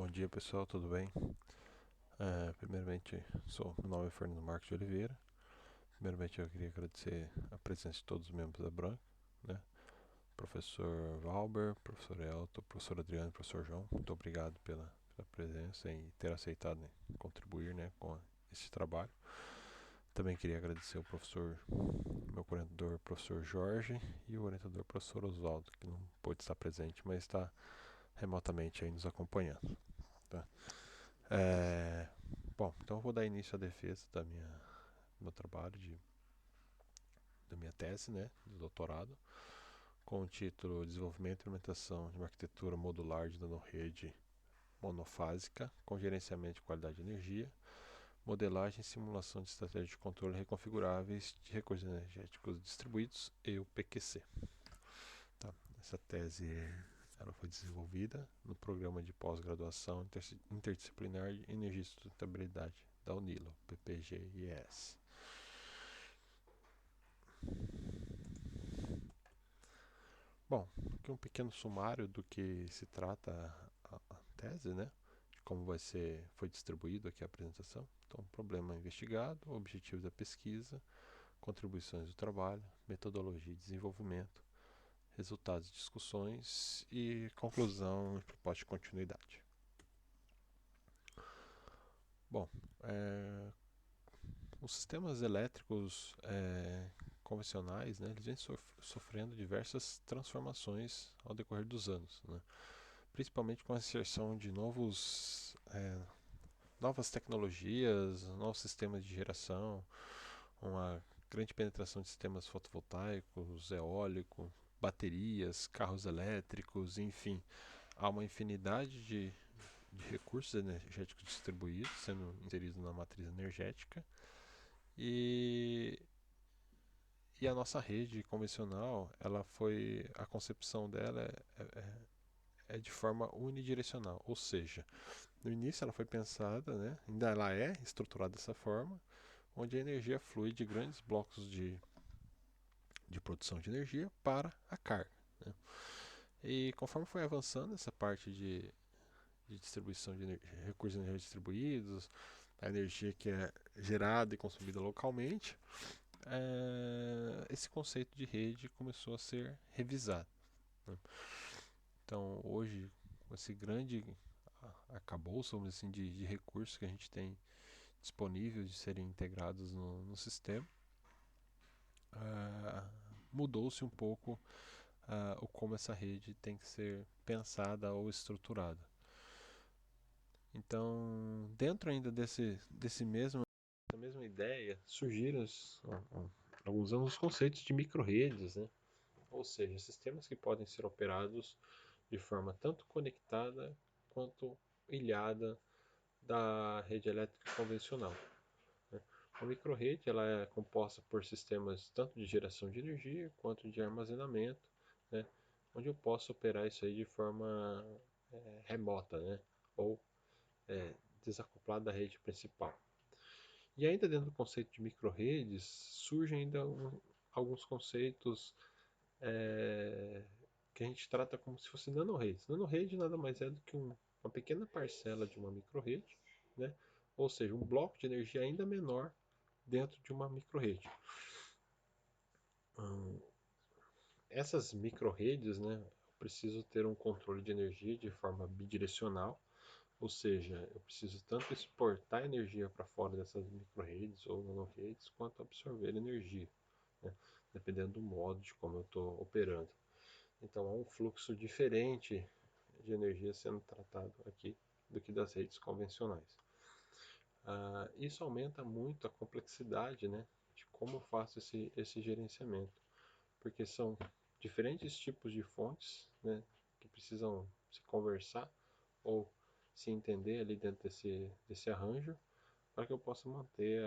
Bom dia pessoal, tudo bem? Primeiramente, meu nome é Fernando Marcos de Oliveira. Primeiramente eu queria agradecer a presença de todos os membros da Branca, né? Professor Valber, professor Elton, professor Adriano e professor João. Muito obrigado pela presença e ter aceitado, né, contribuir, né, com esse trabalho. Também queria agradecer ao professor, meu orientador, professor Jorge, e o orientador, professor Oswaldo, que não pôde estar presente, mas está remotamente aí nos acompanhando. Tá? É, Bom, então eu vou dar início à defesa do meu trabalho, da minha tese, né, de doutorado, com o título Desenvolvimento e Implementação de uma Arquitetura Modular de Nanorede Monofásica com Gerenciamento de Qualidade de Energia, Modelagem e Simulação de Estratégias de Controle Reconfiguráveis de Recursos Energéticos Distribuídos e o PQC. Tá? Essa tese ela foi desenvolvida no Programa de Pós-Graduação Interdisciplinar de Energia e Sustentabilidade da UNILO, PPG-IES. Bom, aqui um pequeno sumário do que se trata a tese, né? De como foi distribuído aqui a apresentação. Então, problema investigado, objetivos da pesquisa, contribuições do trabalho, metodologia de desenvolvimento, resultados de discussões e conclusão e proposta de continuidade. Bom, os sistemas elétricos convencionais, né, eles vêm sofrendo diversas transformações ao decorrer dos anos, né? Principalmente com a inserção de novas tecnologias, novos sistemas de geração, uma grande penetração de sistemas fotovoltaicos, eólico, baterias, carros elétricos, enfim, há uma infinidade de recursos energéticos distribuídos sendo inseridos na matriz energética e, e a nossa rede convencional, a concepção dela é de forma unidirecional, ou seja, no início ela foi pensada, né, ainda ela é estruturada dessa forma, onde a energia flui de grandes blocos de produção de energia para a carga, né? E conforme foi avançando essa parte de distribuição de recursos energéticos distribuídos, a energia que é gerada e consumida localmente, esse conceito de rede começou a ser revisado, né? Então, hoje, com esse grande arcabouço, vamos dizer assim, de recursos que a gente tem disponível de serem integrados no sistema, uh, mudou-se um pouco o como essa rede tem que ser pensada ou estruturada. Então, dentro ainda dessa mesma ideia, surgiram alguns anos os conceitos de microredes, né? Ou seja, sistemas que podem ser operados de forma tanto conectada quanto ilhada da rede elétrica convencional, né? A microrede ela é composta por sistemas tanto de geração de energia quanto de armazenamento, né? Onde eu posso operar isso aí de forma remota, né? Ou desacoplado da rede principal. E ainda dentro do conceito de microredes, surgem ainda alguns conceitos que a gente trata como se fossem nanoredes. Nanorede nada mais é do que uma pequena parcela de uma microrede, né? Ou seja, um bloco de energia ainda menor dentro de uma microrede. Essas microredes, né, eu preciso ter um controle de energia de forma bidirecional, ou seja, eu preciso tanto exportar energia para fora dessas microredes ou nanoredes, quanto absorver energia, né, dependendo do modo de como eu estou operando. Então, há um fluxo diferente de energia sendo tratado aqui do que das redes convencionais. Isso aumenta muito a complexidade, né, de como eu faço esse gerenciamento, porque são diferentes tipos de fontes, né, que precisam se conversar ou se entender ali dentro desse arranjo para que eu possa manter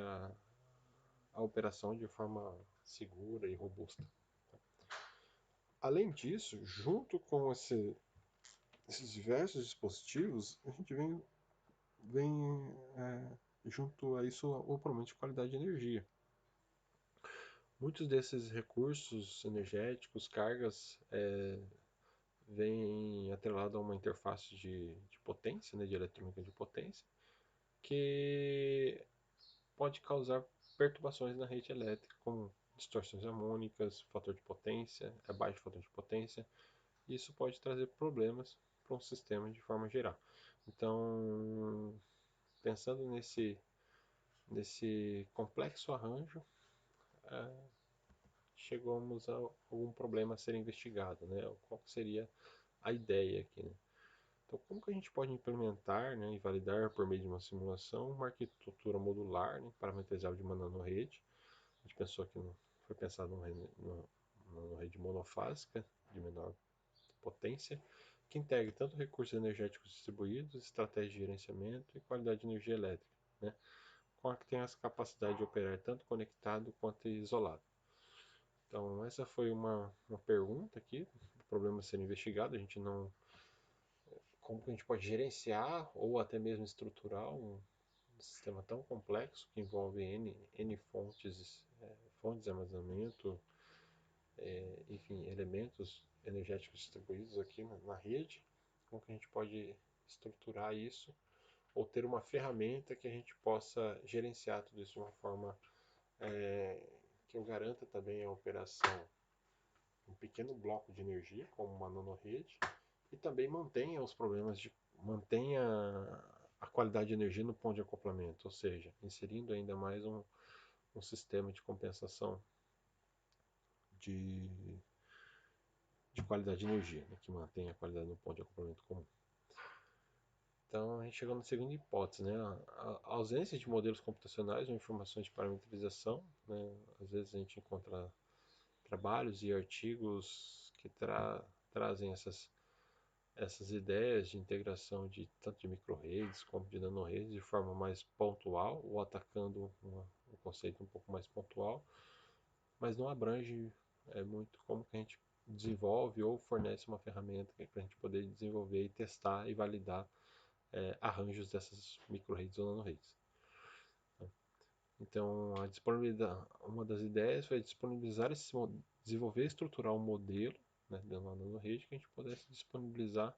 a operação de forma segura e robusta. Além disso, junto com esses diversos dispositivos, a gente vem junto a isso o problema de qualidade de energia. Muitos desses recursos energéticos, cargas vem atrelado a uma interface de potência, né, de eletrônica de potência, que pode causar perturbações na rede elétrica, como distorções harmônicas, fator de potência, abaixo fator de potência. Isso pode trazer problemas para um sistema de forma geral. Então, pensando nesse complexo arranjo, chegamos a algum problema a ser investigado, né? Qual seria a ideia aqui, né? Então, como que a gente pode implementar, né, e validar por meio de uma simulação uma arquitetura modular, né, parametrizável de uma nanorede? A gente pensou que foi pensado numa rede monofásica de menor potência, que integre tanto recursos energéticos distribuídos, estratégia de gerenciamento e qualidade de energia elétrica, né, com a que tem essa capacidade de operar tanto conectado quanto isolado. Então, essa foi uma pergunta aqui, o problema a ser investigado. A gente não. Como que a gente pode gerenciar ou até mesmo estruturar um sistema tão complexo que envolve N fontes de armazenamento, enfim, elementos energéticos distribuídos aqui na rede? Como que a gente pode estruturar isso ou ter uma ferramenta que a gente possa gerenciar tudo isso de uma forma que eu garanta também a operação um pequeno bloco de energia, como uma nanorede, e também mantenha a qualidade de energia no ponto de acoplamento, ou seja, inserindo ainda mais um sistema de compensação de, de qualidade de energia, né, que mantenha a qualidade no ponto de acoplamento comum. Então, a gente chegou na segunda hipótese, né? A ausência de modelos computacionais ou informações de parametrização, né? Às vezes a gente encontra trabalhos e artigos que trazem essas ideias de integração de tanto de microredes como de nanoredes de forma mais pontual, ou atacando um conceito um pouco mais pontual, mas não abrange muito como que a gente desenvolve ou fornece uma ferramenta para a gente poder desenvolver e testar e validar arranjos dessas microredes ou nanoredes. Então, uma das ideias foi disponibilizar desenvolver e estruturar um modelo, né, de uma nanorede que a gente pudesse disponibilizar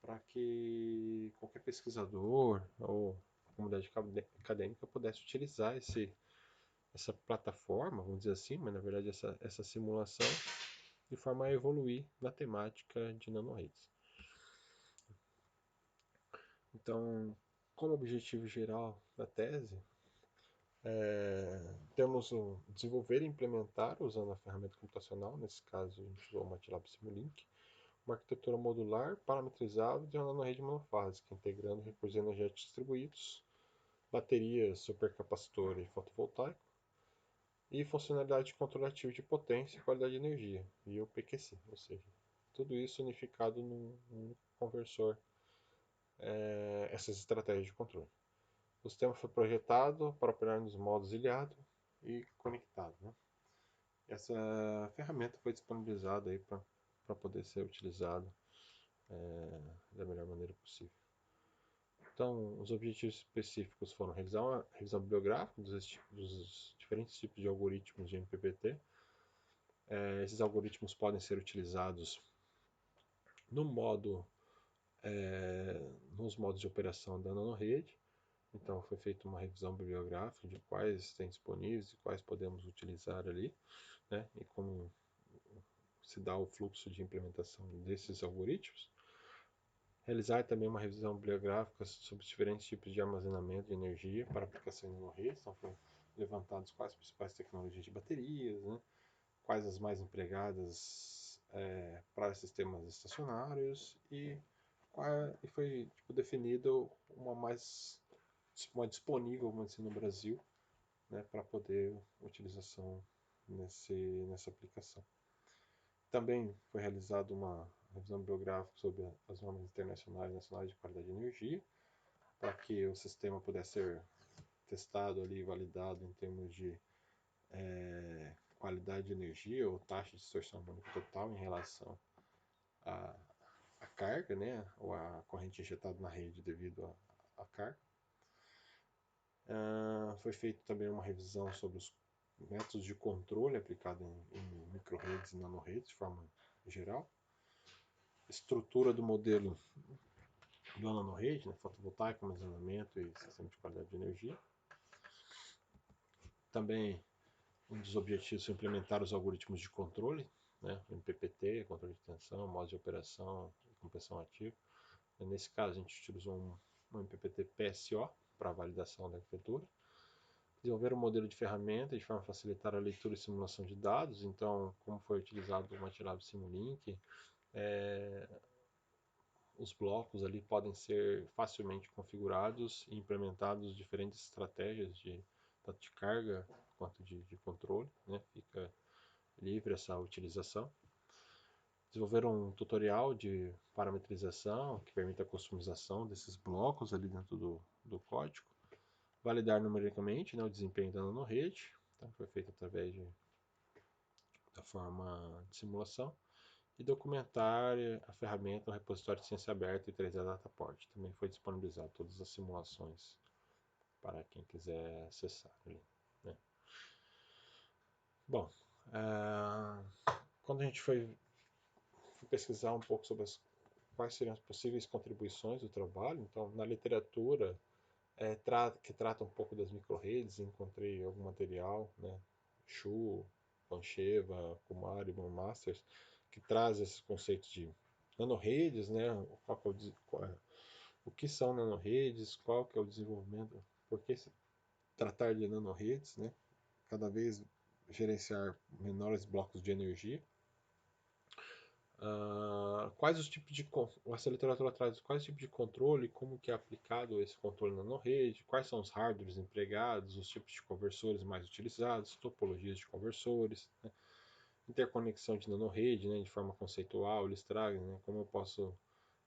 para que qualquer pesquisador ou comunidade acadêmica pudesse utilizar essa plataforma, vamos dizer assim, mas na verdade essa simulação, de forma a evoluir na temática de nanoredes. Então, como objetivo geral da tese, temos o desenvolver e implementar, usando a ferramenta computacional, nesse caso a gente usou o MATLAB Simulink, uma arquitetura modular parametrizável de uma nanorede monofásica, integrando recursos energéticos distribuídos, baterias, supercapacitor e fotovoltaico, e funcionalidade de controle ativo de potência e qualidade de energia, e o PQC, ou seja, tudo isso unificado num conversor, essas estratégias de controle. O sistema foi projetado para operar nos modos ilhado e conectado, né? Essa ferramenta foi disponibilizada aí para poder ser utilizada da melhor maneira possível. Então, os objetivos específicos foram realizar uma revisão bibliográfica dos diferentes tipos de algoritmos de MPPT. Esses algoritmos podem ser utilizados no modo, nos modos de operação da nanorede. Então, foi feita uma revisão bibliográfica de quais tem disponíveis e quais podemos utilizar ali, né, e como se dá o fluxo de implementação desses algoritmos. Realizar também uma revisão bibliográfica sobre os diferentes tipos de armazenamento de energia para aplicação em nanoredes. Então, foram levantados quais as principais tecnologias de baterias, né, quais as mais empregadas para sistemas estacionários e foi definido uma disponível, vamos dizer, no Brasil, né, para poder utilização nessa aplicação. Também foi realizada uma revisão bibliográfica sobre as normas internacionais e nacionais de qualidade de energia, para que o sistema pudesse ser testado ali, validado em termos de qualidade de energia ou taxa de distorção harmônica total em relação à carga, né, ou à corrente injetada na rede devido à carga. Foi feita também uma revisão sobre os métodos de controle aplicado em microredes e nanoredes de forma geral. estrutura do modelo do nanorede, né, fotovoltaico, armazenamento e sistema de qualidade de energia. Também um dos objetivos é implementar os algoritmos de controle, né, MPPT, controle de tensão, modo de operação e compressão ativa. Nesse caso, a gente utilizou um MPPT PSO para validação da arquitetura. Desenvolver um modelo de ferramenta de forma a facilitar a leitura e simulação de dados. Então, como foi utilizado o MATLAB Simulink, os blocos ali podem ser facilmente configurados e implementados diferentes estratégias de tanto de carga quanto de controle, né? Fica livre essa utilização. Desenvolver um tutorial de parametrização que permite a customização desses blocos ali dentro do código. Validar numericamente, né, o desempenho da nanorede, tá? Foi feito através da forma de simulação. E documentar a ferramenta no repositório de ciência aberta e 3D Dataport. Também foi disponibilizado todas as simulações para quem quiser acessar ali, né? Bom, quando a gente foi pesquisar um pouco sobre quais seriam as possíveis contribuições do trabalho, então na literatura que trata um pouco das microredes, encontrei algum material, né? Chu, Pancheva, Kumar e Masters, que traz esses conceitos de nanoredes, né? O que são nanoredes, qual que é o desenvolvimento, por que se tratar de nanoredes, né? Cada vez gerenciar menores blocos de energia. Quais os tipos de essa literatura traz quais tipos de controle, como que é aplicado esse controle na nanorede, quais são os hardwares empregados, os tipos de conversores mais utilizados, topologias de conversores, né? Interconexão de nanorede, né, de forma conceitual, eles trazem, né, como eu posso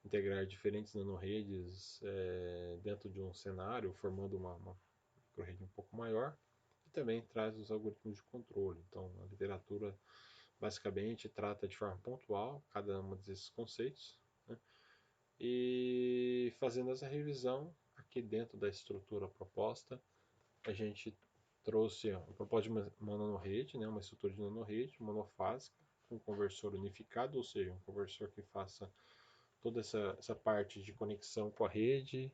integrar diferentes nanoredes dentro de um cenário, formando uma microrede um pouco maior, e também traz os algoritmos de controle. Então, a literatura basicamente trata de forma pontual cada um desses conceitos, né? E fazendo essa revisão aqui dentro da estrutura proposta, a gente trouxe a proposta de uma nanorede, né? Uma estrutura de nanorede monofásica com conversor unificado, ou seja, um conversor que faça toda essa parte de conexão com a rede,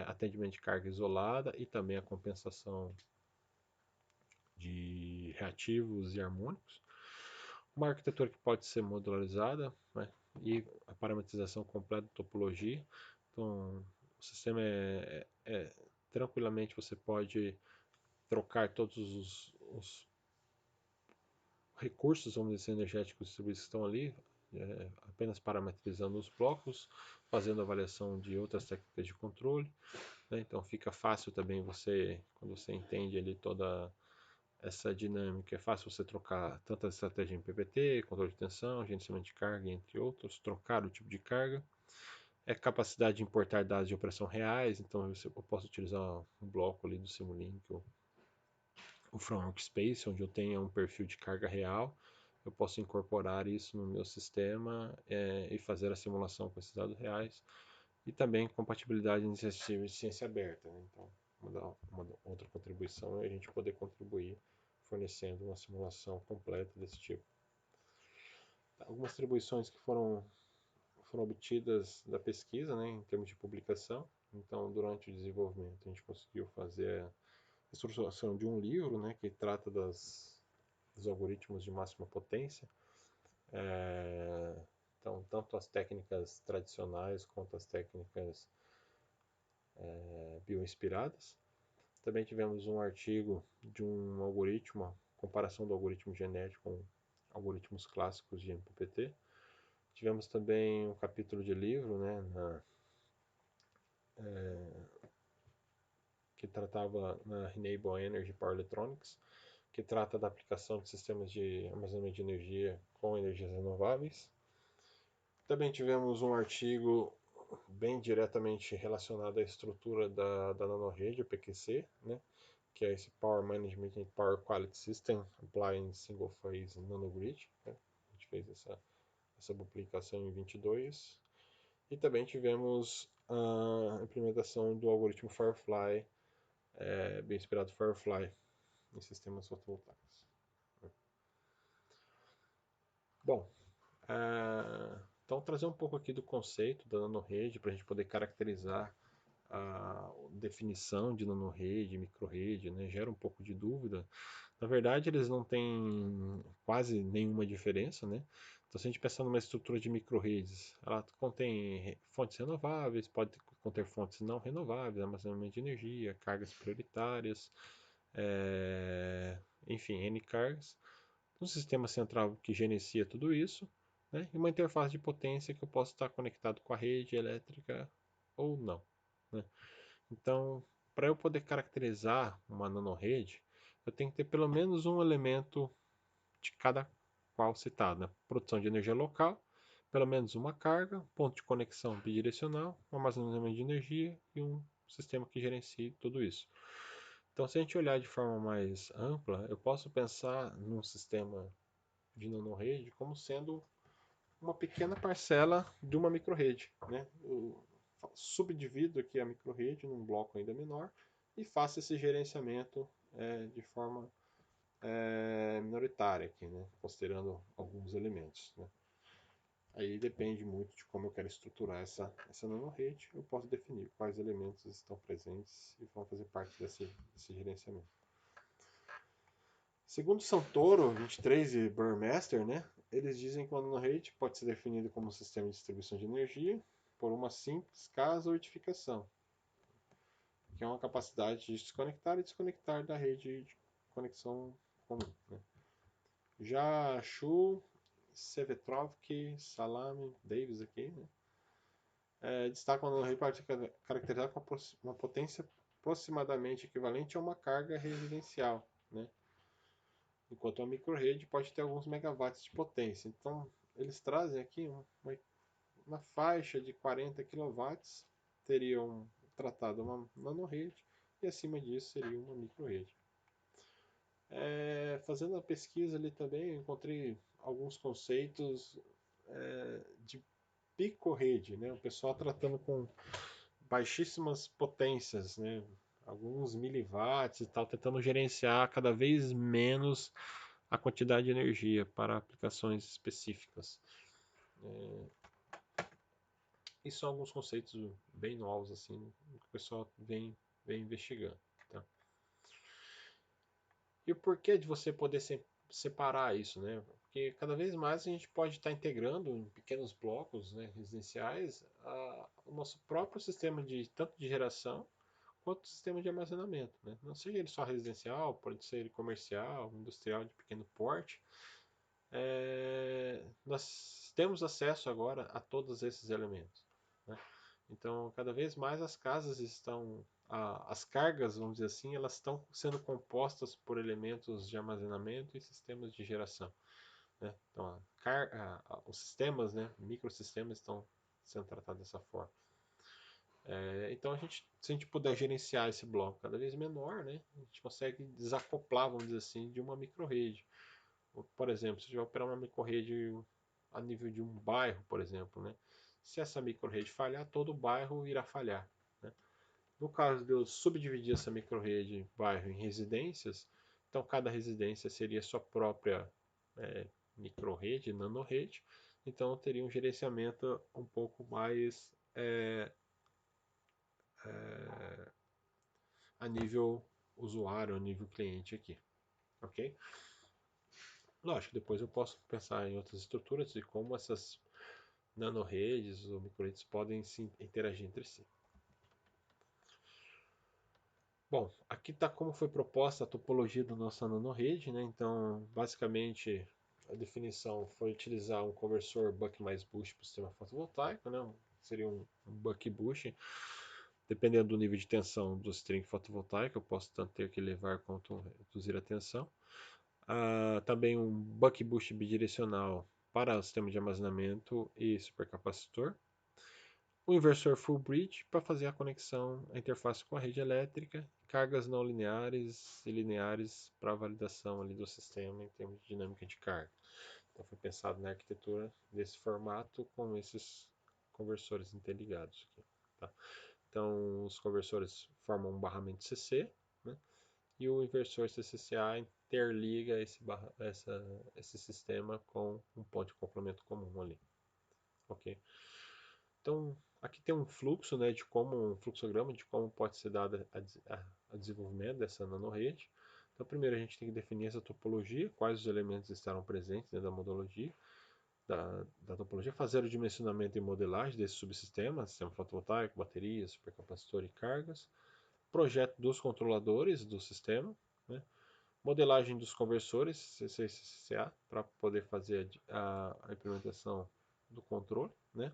atendimento de carga isolada e também a compensação de reativos e harmônicos. Uma arquitetura que pode ser modularizada, né? E a parametrização completa da topologia. Então, o sistema tranquilamente você pode trocar todos os recursos, vamos dizer, energéticos distribuídos que estão ali, apenas parametrizando os blocos, fazendo avaliação de outras técnicas de controle, né? Então fica fácil também você, quando você entende ali toda essa dinâmica, é fácil você trocar tanto a estratégia em PPT, controle de tensão, gerenciamento de carga, entre outros, trocar o tipo de carga. Capacidade de importar dados de operação reais, então eu posso utilizar um bloco ali do Simulink, o From Workspace, onde eu tenha um perfil de carga real, eu posso incorporar isso no meu sistema e fazer a simulação com esses dados reais. E também compatibilidade em de ciência aberta, né? Então, uma outra contribuição é a gente poder contribuir fornecendo uma simulação completa desse tipo. Algumas atribuições que foram obtidas da pesquisa, né, em termos de publicação. Então, durante o desenvolvimento, a gente conseguiu fazer a estruturação de um livro, né, que trata dos algoritmos de máxima potência. Então, tanto as técnicas tradicionais quanto as técnicas bioinspiradas. Também tivemos um artigo de um algoritmo, comparação do algoritmo genético com algoritmos clássicos de MPPT. Tivemos também um capítulo de livro, né, que tratava na Renewable Energy Power Electronics, que trata da aplicação de sistemas de armazenamento de energia com energias renováveis. Também tivemos um artigo bem diretamente relacionado à estrutura da nanorede, o PQC, né, que é esse Power Management and Power Quality System Applying Single Phase Nanogrid, né? A gente fez essa publicação em 22. E também tivemos a implementação do algoritmo Firefly, bem inspirado Firefly, em sistemas fotovoltaicos. Bom, Então, trazer um pouco aqui do conceito da nanorede para a gente poder caracterizar a definição de nanorede, microrede, né? Gera um pouco de dúvida. Na verdade, eles não têm quase nenhuma diferença, né? Então, se a gente pensar numa estrutura de microredes, ela contém fontes renováveis, pode conter fontes não renováveis, armazenamento de energia, cargas prioritárias, enfim, N cargas. Um sistema central que gerencia tudo isso, né? E uma interface de potência que eu posso estar conectado com a rede elétrica ou não, né? Então, para eu poder caracterizar uma nanorede, eu tenho que ter pelo menos um elemento de cada qual citado, né? Produção de energia local, pelo menos uma carga, ponto de conexão bidirecional, um armazenamento de energia e um sistema que gerencie tudo isso. Então, se a gente olhar de forma mais ampla, eu posso pensar num sistema de nanorede como sendo uma pequena parcela de uma microrede, né? Eu subdivido aqui a microrede num bloco ainda menor e faço esse gerenciamento de forma minoritária aqui, né? Considerando alguns elementos, né? Aí depende muito de como eu quero estruturar essa nanorede. Eu posso definir quais elementos estão presentes e vão fazer parte desse gerenciamento. Segundo Santoro 23 e Burmester, né, eles dizem que o nanorede pode ser definido como um sistema de distribuição de energia por uma simples caso-oitificação, que é uma capacidade de desconectar e desconectar da rede de conexão comum. Né? Já Shu, Sevetrovsky, Salame, Davis aqui, né, destacam o nanorede pode ser caracterizado com uma potência aproximadamente equivalente a uma carga residencial, né? Enquanto uma microrede pode ter alguns megawatts de potência. Então, eles trazem aqui uma faixa de 40 quilowatts, teriam tratado uma nanorede, e acima disso seria uma microrede. Fazendo a pesquisa ali também, eu encontrei alguns conceitos de picorrede, né? O pessoal tratando com baixíssimas potências, né? Alguns miliwatts e tal, tentando gerenciar cada vez menos a quantidade de energia para aplicações específicas. E são alguns conceitos bem novos assim que o pessoal vem investigando. Tá? E o porquê de você poder separar isso, né? Porque cada vez mais a gente pode estar integrando em pequenos blocos, né, residenciais o nosso próprio sistema de tanto de geração quanto sistema de armazenamento, né? Não seja ele só residencial, pode ser ele comercial, industrial de pequeno porte. Nós temos acesso agora a todos esses elementos, né? Então, cada vez mais as casas estão, as cargas, vamos dizer assim, elas estão sendo compostas por elementos de armazenamento e sistemas de geração, né? Então, os sistemas, né, microsistemas estão sendo tratados dessa forma. Então, se a gente puder gerenciar esse bloco cada vez menor, né, a gente consegue desacoplar, vamos dizer assim, de uma microrede. Por exemplo, se eu operar uma microrede a nível de um bairro, por exemplo, né? Se essa microrede falhar, todo o bairro irá falhar. Né? No caso de eu subdividir essa microrede bairro em residências, então cada residência seria sua própria microrede, nanorede, então eu teria um gerenciamento um pouco mais a nível usuário, a nível cliente aqui, ok? Lógico, depois eu posso pensar em outras estruturas e como essas nanoredes ou microredes podem se interagir entre si. Bom, aqui está como foi proposta a topologia da nossa nanorede, né? Então, basicamente, a definição foi utilizar um conversor buck mais boost para o sistema fotovoltaico, né? Seria um buck boost. Dependendo do nível de tensão do string fotovoltaico, eu posso tanto ter que elevar quanto reduzir a tensão. Também um buck boost bidirecional para o sistema de armazenamento e supercapacitor. O inversor full bridge para fazer a conexão, a interface com a rede elétrica, cargas não lineares e lineares para a validação ali do sistema em termos de dinâmica de carga. Então foi pensado na arquitetura desse formato com esses conversores interligados aqui. Tá? Então os conversores formam um barramento CC, né? E o inversor CCCA interliga esse sistema com um ponto de complemento comum ali. ok? Então, aqui tem um fluxo, né, um fluxograma de como pode ser dado a desenvolvimento dessa nanorede. Então, primeiro a gente tem que definir essa topologia, quais os elementos estarão presentes dentro da modologia, da topologia, fazer o dimensionamento e modelagem desse subsistema, sistema fotovoltaico, baterias, supercapacitor e cargas, projeto dos controladores do sistema, né, modelagem dos conversores, CCCA, para poder fazer a implementação do controle, né,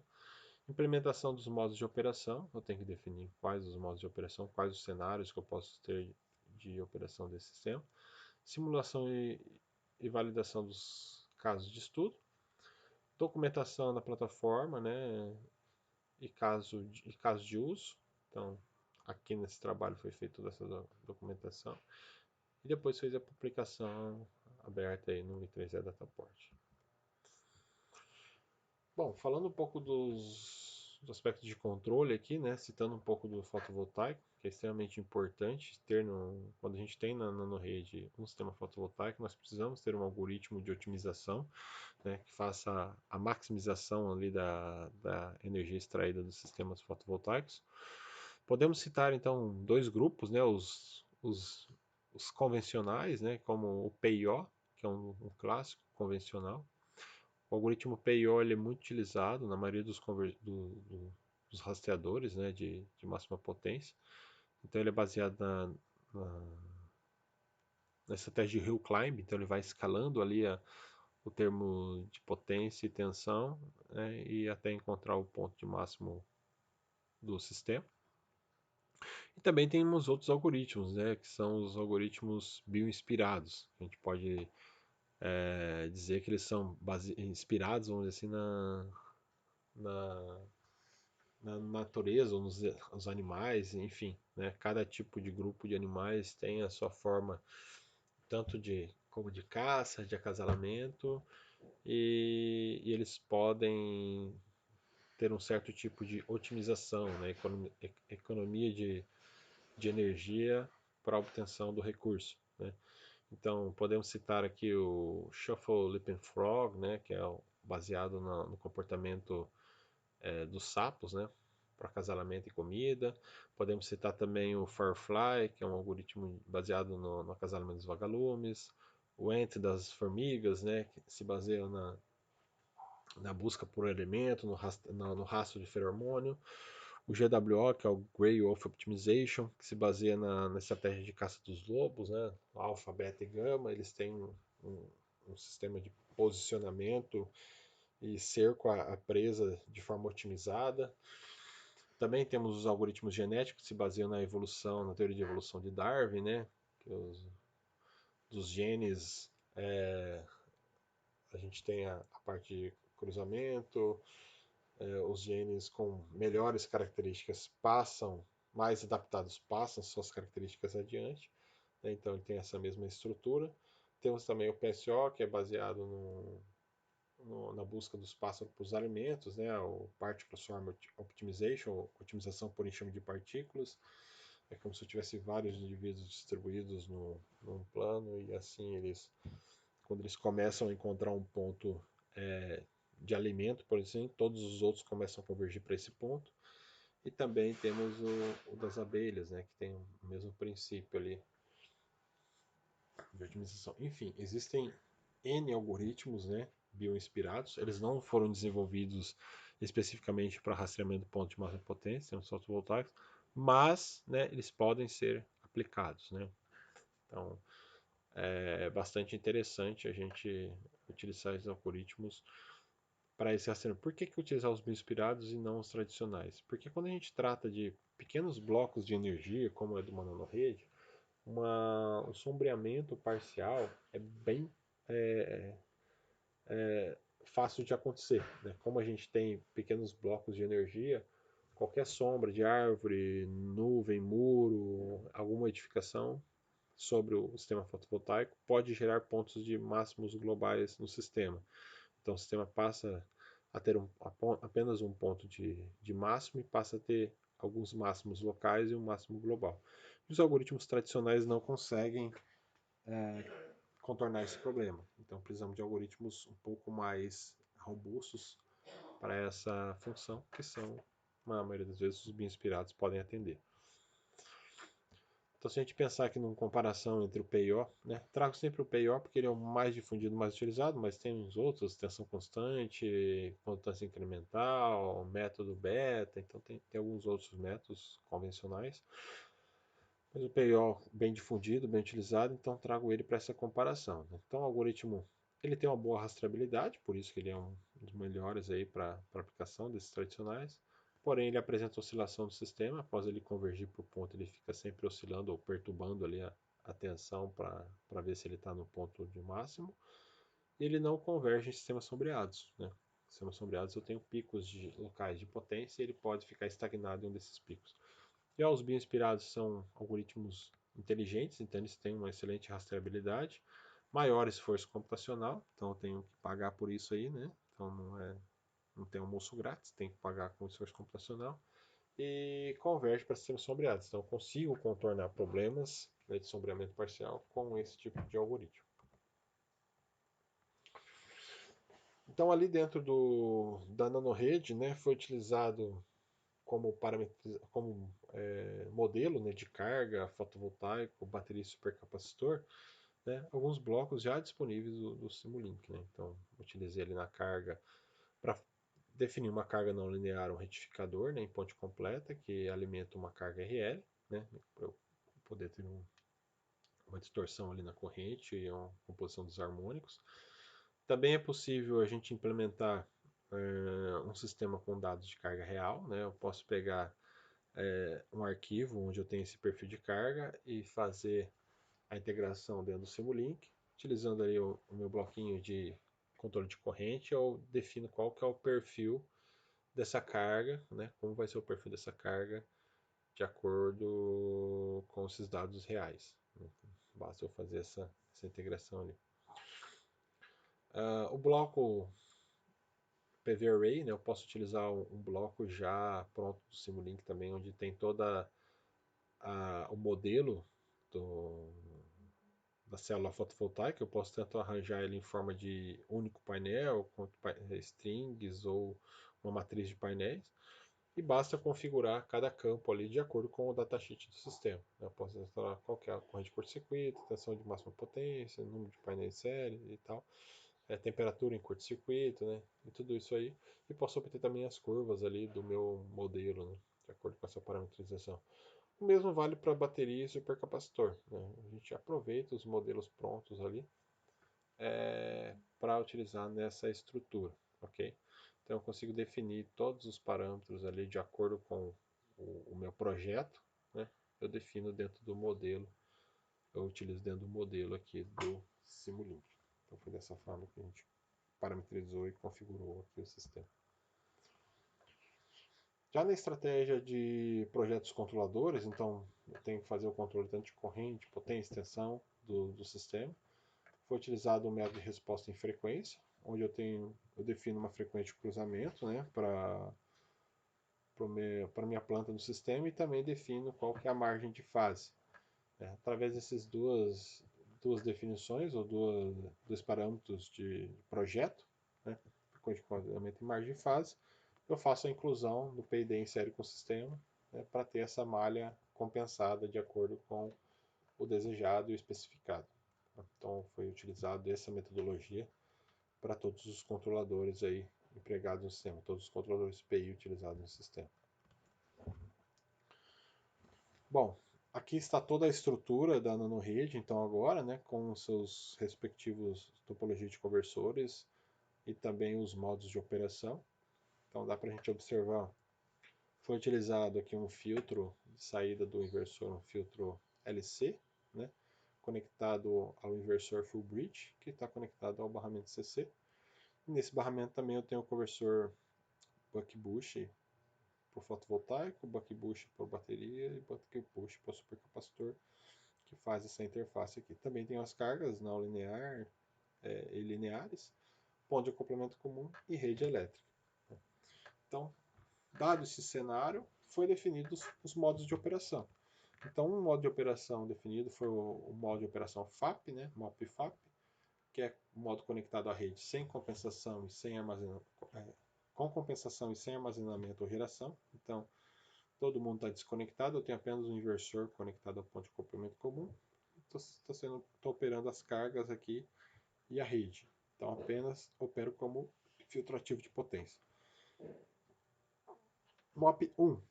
implementação dos modos de operação, eu tenho que definir quais os modos de operação, quais os cenários que eu posso ter de operação desse sistema, simulação e validação dos casos de estudo, documentação da plataforma, né, e caso de uso. Então, aqui nesse trabalho foi feita toda essa documentação. E depois fez a publicação aberta aí no I3E Dataport. Bom, falando um pouco dos aspectos de controle aqui, né, citando um pouco do fotovoltaico, que é extremamente importante ter quando a gente tem na nanorede um sistema fotovoltaico, nós precisamos ter um algoritmo de otimização, né, que faça a maximização ali da energia extraída dos sistemas fotovoltaicos. Podemos citar então dois grupos, né, os convencionais, né, como o PIO, que é um clássico convencional. O algoritmo PIO ele é muito utilizado na maioria dos rastreadores, né, de máxima potência. Então ele é baseado na estratégia de hill climb, então ele vai escalando ali o termo de potência e tensão, né, e até encontrar o ponto de máximo do sistema. E também temos outros algoritmos, né, que são os algoritmos bioinspirados. A gente pode dizer que eles são inspirados, vamos dizer assim, na, na natureza, ou nos animais, enfim, né? Cada tipo de grupo de animais tem a sua forma, tanto como de caça, de acasalamento, e eles podem ter um certo tipo de otimização, né? Economia de energia para a obtenção do recurso, né? Então, podemos citar aqui o Shuffle Lip and Frog, né, que é baseado no comportamento dos sapos, né, para acasalamento e comida. Podemos citar também o Firefly, que é um algoritmo baseado no acasalamento dos vagalumes. O Ant das formigas, né, que se baseia na busca por elemento, no rastro de feromônio. O GWO, que é o Grey Wolf Optimization, que se baseia na estratégia de caça dos lobos, né? Alfa, beta e gama, eles têm um sistema de posicionamento e cerco a presa de forma otimizada. Também temos os algoritmos genéticos que se baseiam na evolução, na teoria de evolução de Darwin, né? Que dos genes a gente tem a parte de cruzamento, os genes com melhores características mais adaptados passam suas características adiante, né? Então ele tem essa mesma estrutura. Temos também o PSO, que é baseado na busca dos pássaros para os alimentos, né? O Particle Swarm Optimization, otimização por enxame de partículas. É como se eu tivesse vários indivíduos distribuídos num plano e assim quando eles começam a encontrar um ponto de alimento, por exemplo, todos os outros começam a convergir para esse ponto. E também temos o das abelhas, né, que tem o mesmo princípio ali de otimização. Enfim, existem N algoritmos, né, bioinspirados. Eles não foram desenvolvidos especificamente para rastreamento de ponto de máxima potência, são fotovoltaicos, mas, né, eles podem ser aplicados, né. Então, é bastante interessante a gente utilizar esses algoritmos para esse rastreamento. Por que utilizar os bioinspirados e não os tradicionais? Porque quando a gente trata de pequenos blocos de energia, como é do uma nanorede, um sombreamento parcial é bem é, fácil de acontecer, né? Como a gente tem pequenos blocos de energia, qualquer sombra de árvore, nuvem, muro, alguma edificação sobre o sistema fotovoltaico pode gerar pontos de máximos globais no sistema. Então o sistema passa a ter apenas um ponto de máximo e passa a ter alguns máximos locais e um máximo global. E os algoritmos tradicionais não conseguem contornar esse problema. Então precisamos de algoritmos um pouco mais robustos para essa função, que são, na maioria das vezes, os bioinspirados podem atender. Então, se a gente pensar aqui numa comparação entre o P e O, né, trago sempre o P e O porque ele é o mais difundido, mais utilizado, mas tem uns outros, tensão constante, constância incremental, método beta, então tem alguns outros métodos convencionais. Mas o PO bem difundido, bem utilizado, então trago ele para essa comparação. Né? Então o algoritmo ele tem uma boa rastreabilidade, por isso que ele é um dos melhores aí para aplicação desses tradicionais. Porém, ele apresenta oscilação do sistema, após ele convergir para o ponto, ele fica sempre oscilando ou perturbando ali a tensão para ver se ele está no ponto de máximo. E ele não converge em sistemas sombreados. Né? Sistemas sombreados eu tenho picos de locais de potência e ele pode ficar estagnado em um desses picos. Já os bioinspirados são algoritmos inteligentes, então eles têm uma excelente rastreabilidade, maior esforço computacional, então eu tenho que pagar por isso aí, né? Então não tem almoço grátis, tem que pagar com esforço computacional e converge para sistemas sombreados. Então eu consigo contornar problemas, né, de sombreamento parcial com esse tipo de algoritmo. Então ali dentro da nanorede, né, foi utilizado como, modelo, né, de carga fotovoltaico, bateria e supercapacitor, né, alguns blocos já disponíveis do Simulink. Né? Então, utilizei ali na carga para definir uma carga não linear, um retificador, né, em ponte completa, que alimenta uma carga RL, né, para eu poder ter uma distorção ali na corrente e uma composição dos harmônicos. Também é possível a gente implementar um sistema com dados de carga real. Né? Eu posso pegar um arquivo onde eu tenho esse perfil de carga e fazer a integração dentro do Simulink, utilizando ali o meu bloquinho de controle de corrente, eu defino qual que é o perfil dessa carga, né? Como vai ser o perfil dessa carga de acordo com esses dados reais. Basta eu fazer essa integração ali. O bloco PV Array, né? Eu posso utilizar um bloco já pronto do Simulink também, onde tem toda o modelo da célula fotovoltaica. Eu posso tanto arranjar ele em forma de único painel, quanto strings ou uma matriz de painéis. E basta configurar cada campo ali de acordo com o datasheet do sistema. Eu posso instalar qualquer corrente de curto-circuito, tensão de máxima potência, número de painéis série e tal, temperatura em curto-circuito, né? E tudo isso aí. E posso obter também as curvas ali do meu modelo, né? De acordo com essa parametrização. O mesmo vale para bateria e supercapacitor. Né? A gente aproveita os modelos prontos ali para utilizar nessa estrutura, ok? Então eu consigo definir todos os parâmetros ali de acordo com o meu projeto, né? Eu defino dentro do modelo, eu utilizo dentro do modelo aqui do Simulink. Então foi dessa forma que a gente parametrizou e configurou aqui o sistema. Já na estratégia de projetos controladores, então eu tenho que fazer o controle tanto de corrente, potência, tensão do sistema. Foi utilizado o método de resposta em frequência, onde eu defino uma frequência de cruzamento, né, para minha planta do sistema e também defino qual que é a margem de fase. Através dessas duas definições ou dois parâmetros de projeto, né, frequência de cruzamento e margem de fase, eu faço a inclusão do PID em série com o sistema, né, para ter essa malha compensada de acordo com o desejado e o especificado. Então foi utilizado essa metodologia para todos os controladores aí empregados no sistema, todos os controladores PI utilizados no sistema. Bom, aqui está toda a estrutura da nanorede, então agora, né, com os seus respectivos topologias de conversores e também os modos de operação. Então dá para a gente observar, foi utilizado aqui um filtro de saída do inversor, um filtro LC, né, conectado ao inversor full bridge, que está conectado ao barramento CC. E nesse barramento também eu tenho o conversor buck-boost para o fotovoltaico, buck-boost para a bateria e buck-boost para o supercapacitor, que faz essa interface aqui. Também tem as cargas não linear e lineares, ponto de acoplamento comum e rede elétrica. Então, dado esse cenário, foi definido os modos de operação. Então, um modo de operação definido foi o modo de operação FAP, né, MOP-FAP, que é o modo conectado à rede sem compensação e sem com compensação e sem armazenamento ou geração. Então, todo mundo está desconectado, eu tenho apenas um inversor conectado ao ponto de complemento comum. Estou operando as cargas aqui e a rede. Então, apenas opero como filtro ativo de potência. MOP 1.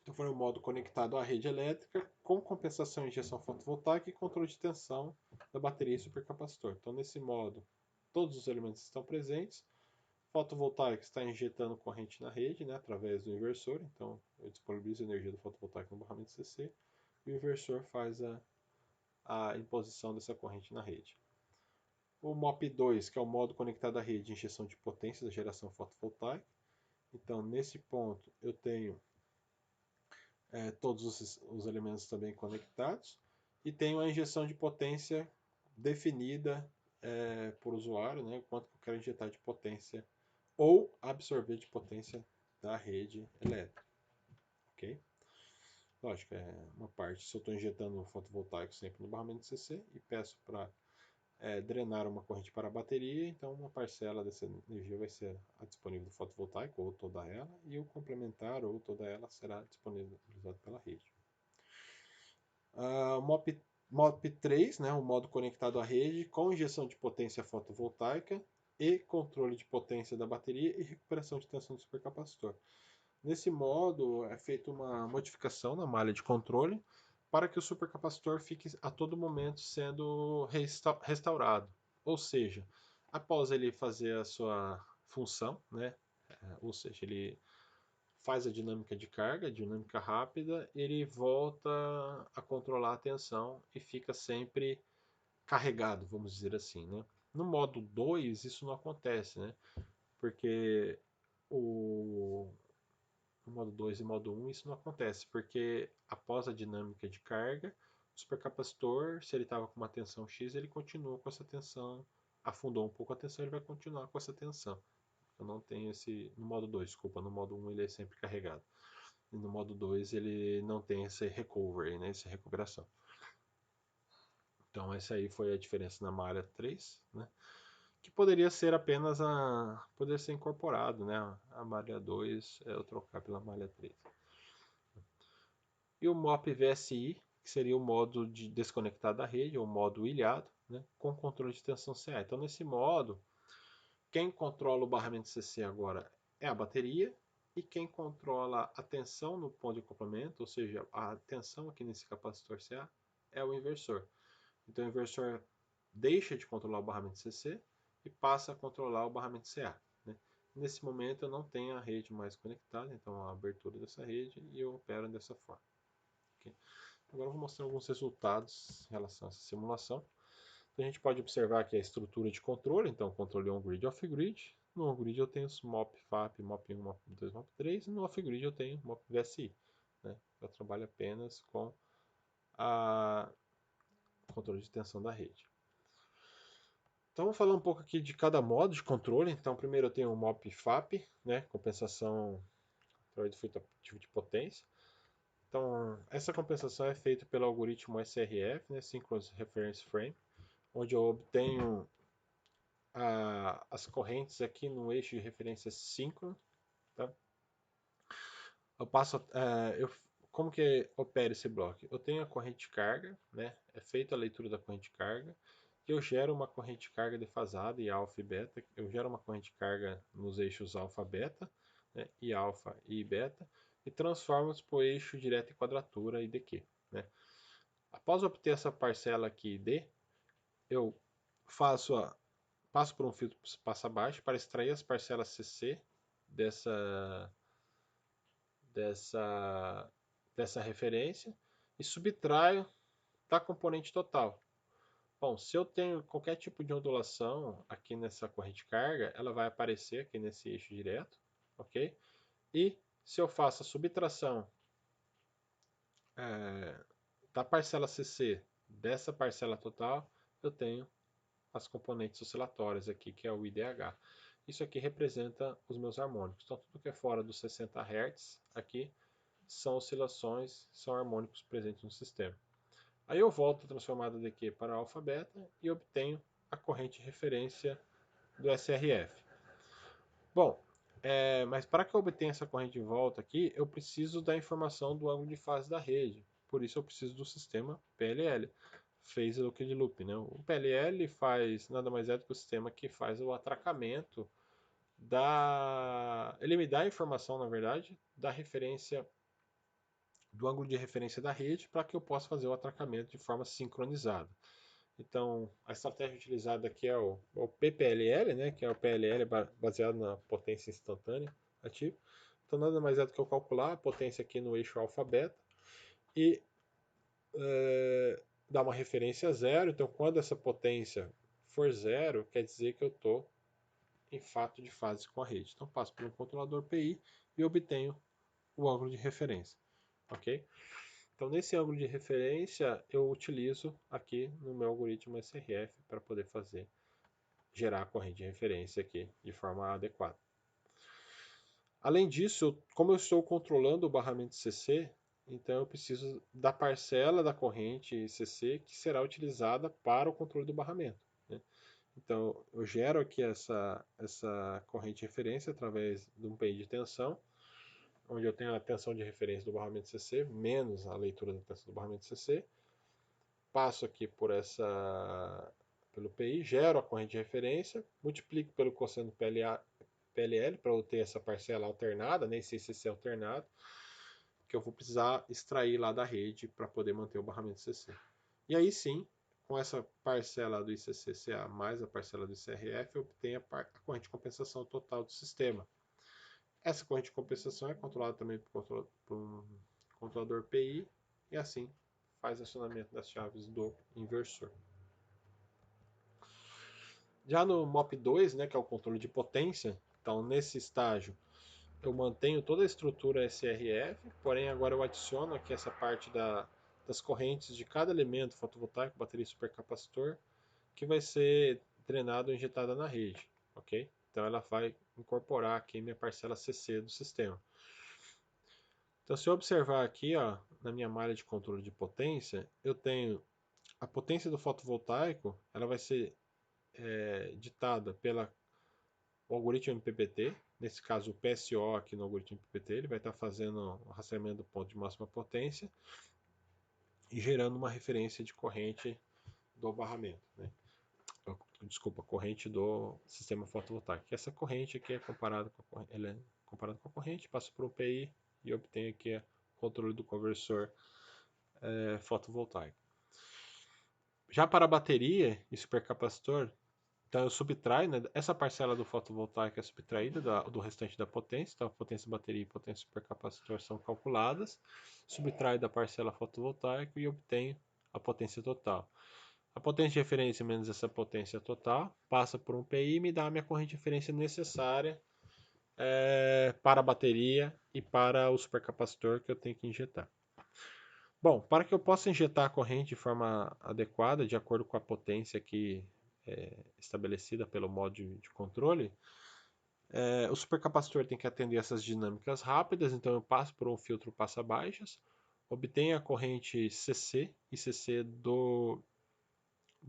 Então, foi um modo conectado à rede elétrica com compensação e injeção fotovoltaica e controle de tensão da bateria e supercapacitor. Então, nesse modo, todos os elementos estão presentes. Fotovoltaico está injetando corrente na rede, né, através do inversor. Então, eu disponibilizo a energia do fotovoltaico no barramento CC e o inversor faz a imposição dessa corrente na rede. O MOP 2, que é o modo conectado à rede de injeção de potência da geração fotovoltaica. Então, nesse ponto, eu tenho todos os elementos também conectados e tenho a injeção de potência definida por usuário, né, quanto que eu quero injetar de potência ou absorver de potência da rede elétrica. Ok? Lógico, é uma parte, se eu estou injetando fotovoltaico sempre no barramento CC e peço para drenar uma corrente para a bateria, então uma parcela dessa energia vai ser a disponível do fotovoltaico, ou toda ela, e o complementar, ou toda ela, será disponibilizado pela rede. MOP 3, né, o modo conectado à rede, com injeção de potência fotovoltaica e controle de potência da bateria e recuperação de tensão do supercapacitor. Nesse modo, é feita uma modificação na malha de controle para que o supercapacitor fique a todo momento sendo restaurado. Ou seja, após ele fazer a sua função, né, ou seja, ele faz a dinâmica de carga, a dinâmica rápida, ele volta a controlar a tensão e fica sempre carregado, vamos dizer assim, né? No modo 2 isso não acontece, né? Porque no modo 2 e modo 1 isso não acontece, porque após a dinâmica de carga, o supercapacitor, se ele estava com uma tensão X, ele continua com essa tensão, afundou um pouco a tensão, ele vai continuar com essa tensão. Eu não tenho esse. No modo 2, desculpa, no modo 1 ele é sempre carregado. E no modo 2 ele não tem esse recovery, né, essa recuperação. Então essa aí foi a diferença na malha 3, né? Que poderia ser apenas poderia ser incorporado, né? A malha 2 eu trocar pela malha 3. E o MOP VSI, que seria o modo de desconectar da rede, ou modo ilhado, né? Com controle de tensão CA. Então nesse modo, quem controla o barramento CC agora é a bateria, e quem controla a tensão no ponto de acoplamento, ou seja, a tensão aqui nesse capacitor CA, é o inversor. Então o inversor deixa de controlar o barramento CC e passa a controlar o barramento CA. Né? Nesse momento eu não tenho a rede mais conectada, então a abertura dessa rede, e eu opero dessa forma. Okay? Agora eu vou mostrar alguns resultados em relação a essa simulação. Então, a gente pode observar aqui a estrutura de controle, então controle on-grid e off-grid. No on-grid eu tenho os MOP, FAP, MOP 1, MOP 2, MOP 3, e no off-grid eu tenho MOP VSI. Né? Eu trabalho apenas com a controle de tensão da rede. Então vamos falar um pouco aqui de cada modo de controle. Então primeiro eu tenho o MOP FAP, né? Compensação através do filtro ativo de potência. Então essa compensação é feita pelo algoritmo SRF, né? Synchronous Reference Frame, onde eu obtenho as correntes aqui no eixo de referência síncrono. Tá? Eu passo, como que opera esse bloco? Eu tenho a corrente de carga, né? É feita a leitura da corrente de carga, que eu gero uma corrente de carga defasada, e alfa e beta. Eu gero uma corrente de carga nos eixos alfa beta, né? E alfa e beta, e transformo-os para o eixo direto e quadratura e dq. Né? Após obter essa parcela aqui D, eu passo por um filtro passa abaixo para extrair as parcelas CC dessa referência e subtraio da componente total. Bom, se eu tenho qualquer tipo de ondulação aqui nessa corrente de carga, ela vai aparecer aqui nesse eixo direto, ok? E se eu faço a subtração da parcela CC dessa parcela total, eu tenho as componentes oscilatórias aqui, que é o IDH. Isso aqui representa os meus harmônicos. Então, tudo que é fora dos 60 Hz aqui são oscilações, são harmônicos presentes no sistema. Aí eu volto a transformada dQ para alfa beta e obtenho a corrente de referência do SRF. Bom, Mas para que eu obtenha essa corrente de volta aqui, eu preciso da informação do ângulo de fase da rede. Por isso eu preciso do sistema PLL, Phase Locked Loop, né? O PLL faz nada mais é do que o sistema que faz o atracamento ele me dá a informação, na verdade, da referência do ângulo de referência da rede para que eu possa fazer o atracamento de forma sincronizada. Então, a estratégia utilizada aqui é o PPLL, né, que é o PLL baseado na potência instantânea ativa. Então, nada mais é do que eu calcular a potência aqui no eixo alfa-beta e dar uma referência zero. Então, quando essa potência for zero, quer dizer que eu estou em fato de fase com a rede. Então, passo por um controlador PI e obtenho o ângulo de referência. Ok? Então, nesse ângulo de referência, eu utilizo aqui no meu algoritmo SRF para poder gerar a corrente de referência aqui de forma adequada. Além disso, como eu estou controlando o barramento CC, então eu preciso da parcela da corrente CC que será utilizada para o controle do barramento, né? Então, eu gero aqui essa corrente de referência através de um PI de tensão, onde eu tenho a tensão de referência do barramento CC, menos a leitura da tensão do barramento CC. Passo aqui pelo PI, gero a corrente de referência, multiplico pelo cosseno PLL para eu ter essa parcela alternada, né, esse CC alternado, que eu vou precisar extrair lá da rede para poder manter o barramento CC. E aí sim, com essa parcela do ICCCA mais a parcela do ICRF, eu obtenho a corrente de compensação total do sistema. Essa corrente de compensação é controlada também por um controlador PI e assim faz acionamento das chaves do inversor. Já no MOP 2, né, que é o controle de potência, então nesse estágio eu mantenho toda a estrutura SRF, porém agora eu adiciono aqui essa parte das correntes de cada elemento fotovoltaico, bateria e supercapacitor, que vai ser drenado ou injetada na rede, ok? Então ela vai incorporar aqui minha parcela CC do sistema. Então se eu observar aqui, ó, na minha malha de controle de potência, eu tenho a potência do fotovoltaico, ela vai ser ditada pelo algoritmo MPPT, nesse caso o PSO aqui no algoritmo MPPT, ele vai estar fazendo o rastreamento do ponto de máxima potência e gerando uma referência de corrente do barramento, né? Desculpa, corrente do sistema fotovoltaico. Essa corrente aqui é comparada com a corrente, passa por um PI e obtém aqui o controle do conversor fotovoltaico. Já para a bateria e supercapacitor, então eu subtraio, né, essa parcela do fotovoltaico é subtraída do restante da potência, então a potência da bateria e a potência do supercapacitor são calculadas, subtraio da parcela fotovoltaica e obtenho a potência total. A potência de referência menos essa potência total passa por um PI e me dá a minha corrente de referência necessária para a bateria e para o supercapacitor que eu tenho que injetar. Bom, para que eu possa injetar a corrente de forma adequada, de acordo com a potência aqui estabelecida pelo modo de controle, o supercapacitor tem que atender essas dinâmicas rápidas, então eu passo por um filtro passa-baixas, obtenho a corrente CC e CC do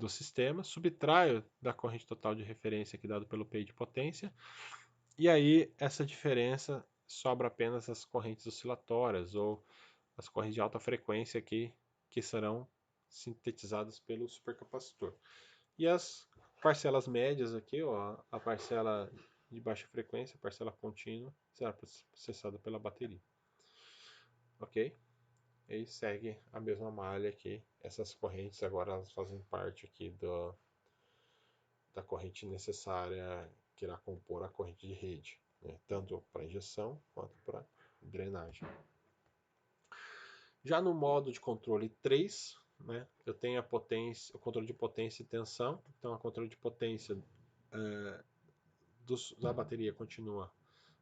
sistema, subtraio da corrente total de referência aqui dado pelo PI de potência, e aí essa diferença sobra apenas as correntes oscilatórias ou as correntes de alta frequência aqui que serão sintetizadas pelo supercapacitor. E as parcelas médias aqui, ó, a parcela de baixa frequência, a parcela contínua, será processada pela bateria. Ok? E segue a mesma malha aqui. Essas correntes agora elas fazem parte aqui da corrente necessária que irá compor a corrente de rede, né? Tanto para injeção quanto para drenagem. Já no modo de controle 3, né, eu tenho a potência, o controle de potência e tensão. Então, o controle de potência da bateria continua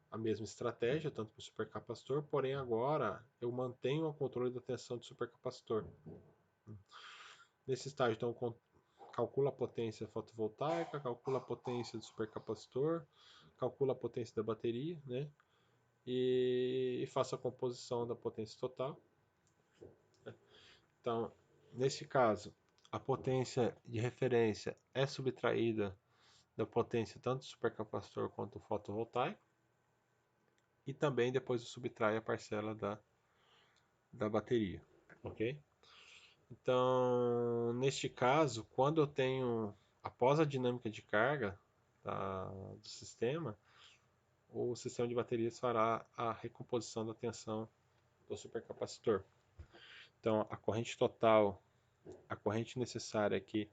a mesma estratégia, tanto para o supercapacitor, porém agora eu mantenho o controle da tensão do supercapacitor. Nesse estágio, então, calcula a potência fotovoltaica, calcula a potência do supercapacitor, calcula a potência da bateria, né? E faço a composição da potência total. Então, nesse caso, a potência de referência é subtraída da potência tanto do supercapacitor quanto do fotovoltaico. e também depois eu subtraio a parcela da bateria, ok? Então, neste caso, quando eu tenho, após a dinâmica de carga do sistema, o sistema de baterias fará a recomposição da tensão do supercapacitor. Então, a corrente total, a corrente necessária aqui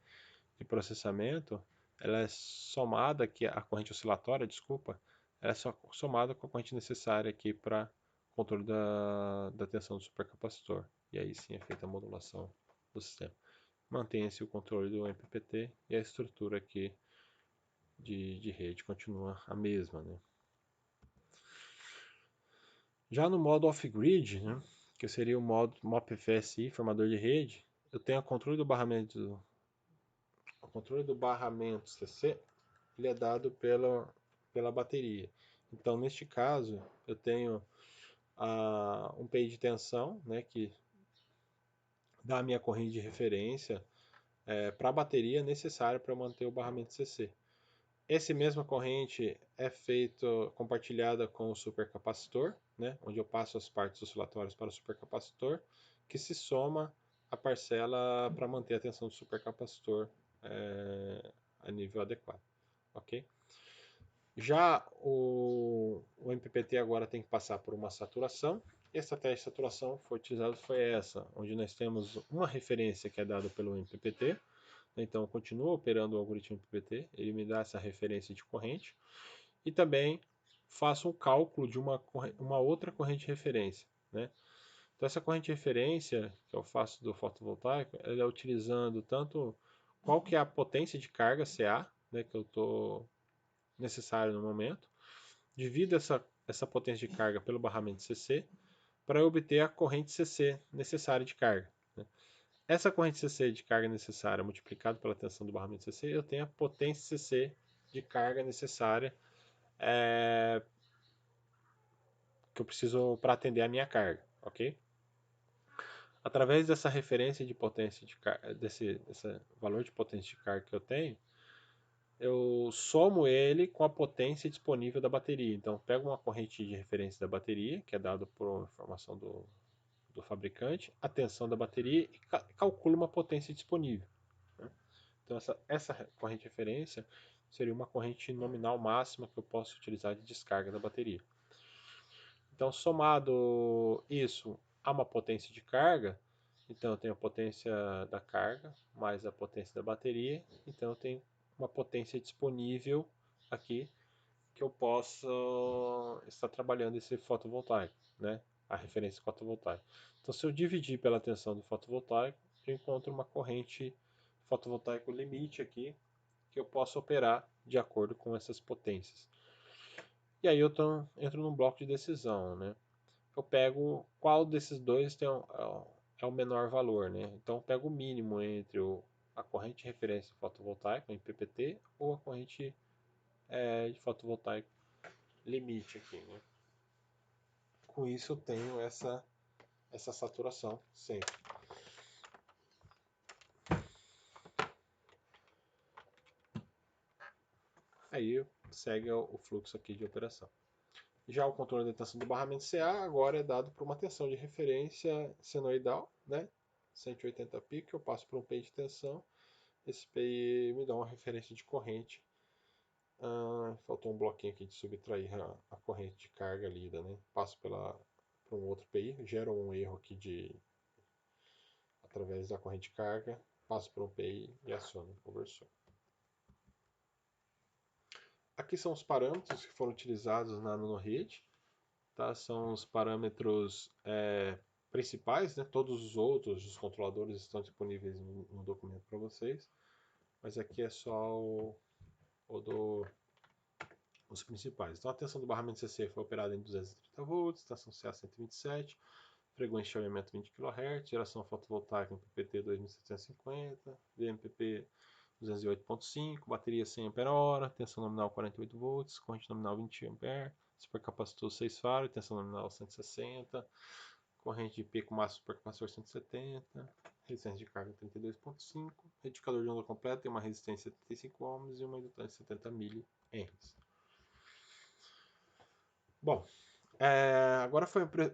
de processamento, ela é somada aqui, a corrente oscilatória, desculpa, ela é somada com a corrente necessária aqui para controle da tensão do supercapacitor. E aí sim é feita a modulação do sistema. Mantém-se o controle do MPPT e a estrutura aqui de rede continua a mesma, né? Já no modo off-grid, né, que seria o modo MOP-FSI, formador de rede, eu tenho o controle do barramento CC, ele é dado pela bateria. Então, neste caso, eu tenho um PI de tensão, né, que dá a minha corrente de referência para a bateria necessária para manter o barramento CC. Essa mesma corrente é compartilhada com o supercapacitor, né, onde eu passo as partes oscilatórias para o supercapacitor, que se soma a parcela para manter a tensão do supercapacitor a nível adequado. Ok? Já o MPPT agora tem que passar por uma saturação. E a estratégia de saturação foi utilizada foi essa, onde nós temos uma referência que é dada pelo MPPT. Então, eu continuo operando o algoritmo MPPT, ele me dá essa referência de corrente. E também faço um cálculo de uma outra corrente de referência, né? Então, essa corrente de referência que eu faço do fotovoltaico, ela é utilizando tanto qual que é a potência de carga, CA, né, que eu estou necessário no momento, divido essa potência de carga pelo barramento CC para obter a corrente CC necessária de carga, né? Essa corrente CC de carga necessária multiplicado pela tensão do barramento CC, eu tenho a potência CC de carga necessária que eu preciso para atender a minha carga, ok? Através dessa referência de potência de carga, desse valor de potência de carga que eu somo ele com a potência disponível da bateria. Então, pego uma corrente de referência da bateria, que é dado por informação do fabricante, a tensão da bateria e calculo uma potência disponível, né? Então, essa corrente de referência seria uma corrente nominal máxima que eu posso utilizar de descarga da bateria. Então, somado isso a uma potência de carga, então eu tenho a potência da carga mais a potência da bateria, então eu tenho uma potência disponível aqui que eu possa estar trabalhando esse fotovoltaico, né? A referência fotovoltaica. Então, se eu dividir pela tensão do fotovoltaico, eu encontro uma corrente fotovoltaico limite aqui que eu posso operar de acordo com essas potências. E aí eu entro num bloco de decisão, né? Eu pego qual desses dois é o menor valor, né? Então eu pego o mínimo entre a corrente de referência fotovoltaica, em PPT, ou a corrente de fotovoltaico limite aqui, né? Com isso eu tenho essa saturação sempre. Aí segue o fluxo aqui de operação. Já o controle da tensão do barramento CA agora é dado por uma tensão de referência senoidal, né? 180 pico, eu passo por um PI de tensão. Esse PI me dá uma referência de corrente. Faltou um bloquinho aqui de subtrair a corrente de carga lida, né? Passo por um outro PI, gera um erro aqui através da corrente de carga, passo por um PI e aciono o conversor. Aqui são os parâmetros que foram utilizados na nanorede, tá? São os parâmetros principais, né? Todos os outros, os controladores estão disponíveis no documento para vocês, mas aqui é só os principais. Então a tensão do barramento CC foi operada em 230 volts, tensão CA 127, frequência de chaveamento 20 kHz, geração fotovoltaica em PPT 2750, VMPP 208.5, bateria 100 Ah, tensão nominal 48 volts, corrente nominal 20 A, supercapacitor 6 farad, tensão nominal 160, corrente de pico máximo supercapacitor 170, resistência de carga 32.5, retificador de onda completa tem uma resistência de 75 ohms e uma indutância de 70 mA. Bom, Agora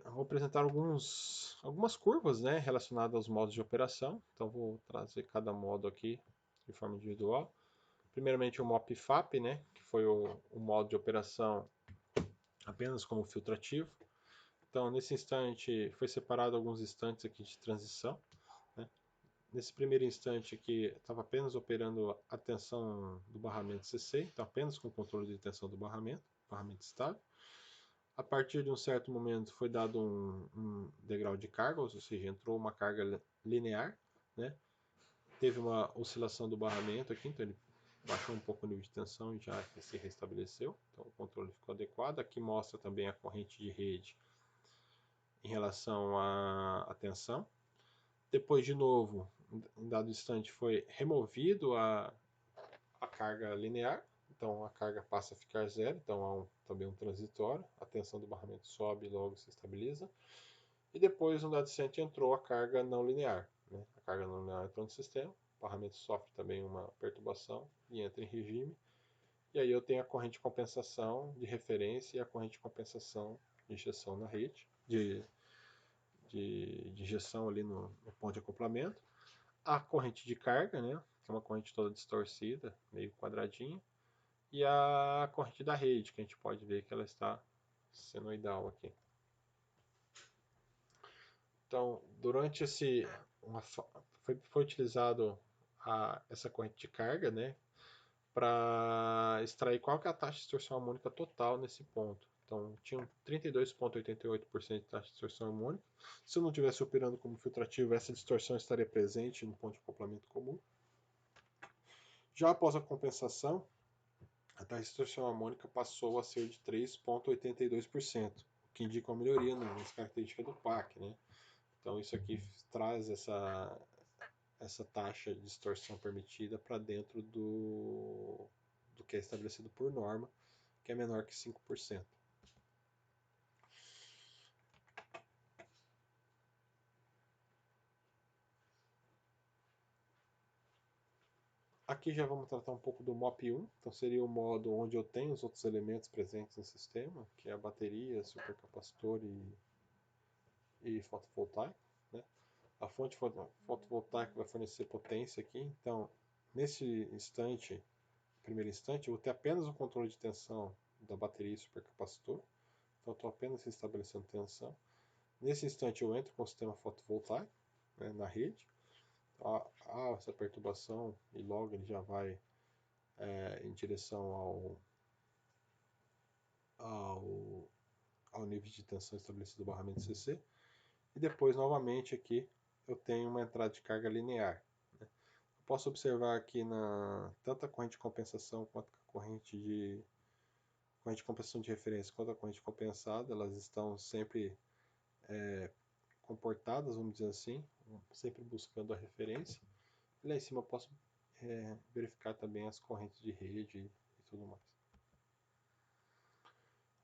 vou apresentar algumas curvas, né, relacionadas aos modos de operação. Então vou trazer cada modo aqui de forma individual. Primeiramente o MOP-FAP, né, que foi o modo de operação apenas como filtrativo. Então nesse instante foi separado alguns instantes aqui de transição. Né? Nesse primeiro instante aqui estava apenas operando a tensão do barramento CC, então apenas com o controle de tensão do barramento estável. A partir de um certo momento foi dado um degrau de carga, ou seja, entrou uma carga linear, né? Teve uma oscilação do barramento aqui, então ele baixou um pouco o nível de tensão e já se restabeleceu, então o controle ficou adequado. Aqui mostra também a corrente de rede em relação à tensão. Depois, de novo, em dado instante, foi removido a carga linear, então a carga passa a ficar zero, então há também um transitório, a tensão do barramento sobe e logo se estabiliza. E depois, no dado instante, entrou a carga não linear. Né? A carga não linear entrou no sistema, o barramento sofre também uma perturbação e entra em regime. E aí eu tenho a corrente de compensação de referência e a corrente de compensação de injeção na rede, de injeção ali no ponto de acoplamento. A corrente de carga, né, que é uma corrente toda distorcida, meio quadradinha, e a corrente da rede, que a gente pode ver que ela está senoidal aqui. Então, durante foi utilizado essa corrente de carga, né, para extrair qual que é a taxa de distorção harmônica total nesse ponto. Então, tinha 32,88% de taxa de distorção harmônica. Se eu não estivesse operando como filtrativo, essa distorção estaria presente no ponto de acoplamento comum. Já após a compensação, a taxa de distorção harmônica passou a ser de 3,82%, o que indica uma melhoria nas características do PAC. Né? Então, isso aqui traz essa taxa de distorção permitida para dentro do que é estabelecido por norma, que é menor que 5%. Aqui já vamos tratar um pouco do MOP1, então seria o modo onde eu tenho os outros elementos presentes no sistema, que é a bateria, supercapacitor e fotovoltaico. Né? A fonte fotovoltaica vai fornecer potência aqui, então nesse instante, primeiro instante, eu vou ter apenas o controle de tensão da bateria e supercapacitor, então estou apenas estabelecendo tensão. Nesse instante eu entro com o sistema fotovoltaico, né, na rede, há essa perturbação e logo ele já vai em direção ao nível de tensão estabelecido do barramento CC. E depois, novamente, aqui eu tenho uma entrada de carga linear. Né? Eu posso observar aqui tanto a corrente de compensação quanto a corrente de compensação de referência quanto a corrente compensada, elas estão sempre comportadas, vamos dizer assim, sempre buscando a referência. E lá em cima eu posso verificar também as correntes de rede e tudo mais.